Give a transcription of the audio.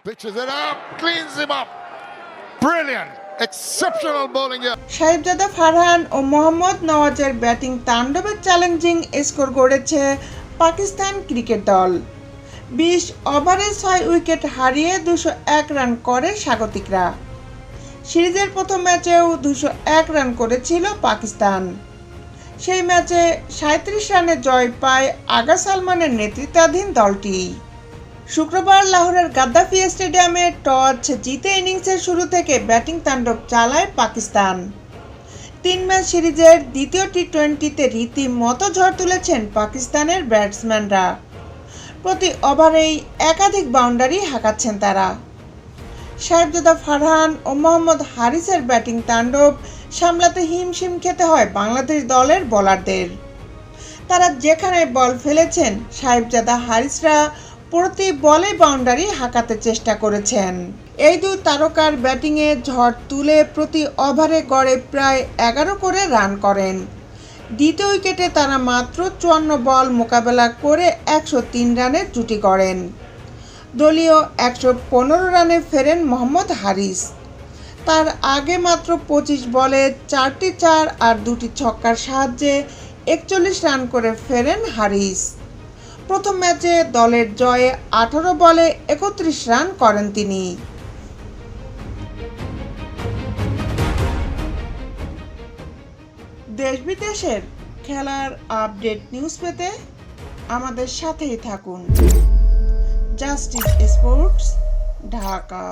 pitches it up, cleans him up. Brilliant, exceptional bowling here. Sahibzada Farhan ও মোহাম্মদ নওয়াজের batting তাণ্ডবে challenging score গড়েছে Pakistan cricket দল। 20 ওভারে 6 উইকেট হারিয়ে 201 রান করে স্বাগতিকরা। সিরিজের প্রথম ম্যাচেও 201 রান করেছিল পাকিস্তান। সেই ম্যাচে 37 রানে জয় পায় আগা সালমানের নেতৃত্বাধীন দলটি। শুক্রবার লাহোরের গাদ্দাফি স্টেডিয়ামে টস জিতে ইনিংসের শুরু থেকে ব্যাটিং তাণ্ডব চালায় পাকিস্তান। 3 ম্যাচ সিরিজের দ্বিতীয় টি-20তে রীতিমতো ঝড় তুলেছেন পাকিস্তানের ব্যাটসম্যানরা। প্রতি ওভারেই একাধিক বাউন্ডারি হাঁকাচ্ছেন তারা। সাহেবজাদা ফারহান ও মোহাম্মদ হারিসের ব্যাটিং তাণ্ডব সামলাতে হিমশিম খেতে হয় বাংলাদেশ দলের বোলারদের। তারা যেখানে বল ফেলেছেন সাহেবজাদা হারিসরা প্রতি বলে বাউন্ডারি হাঁকাতে চেষ্টা করেছেন। এই দুই তারকার ব্যাটিংয়ে ঝড় তুলে প্রতি ওভারে গড়ে প্রায় 11 করে রান করেন। দ্বিতীয় উইকেটে তারা মাত্র 54 বল মোকাবেলা করে 103 রানের জুটি গড়েন। দলীয় 115 রানে ফেরেন মোহাম্মদ হারিস। তার আগে মাত্র 25 বলে 4টি 4 আর 2টি ছক্কার সাহায্যে 41 রান করে ফেরেন হারিস। প্রথম ম্যাচে দলের জয়ে 18 বলে 31 রান করেন তিনি। দেশ বিদেশের খেলার আপডেট নিউজ পেতে আমাদের সাথেই থাকুন। Justice sports, Dhaka.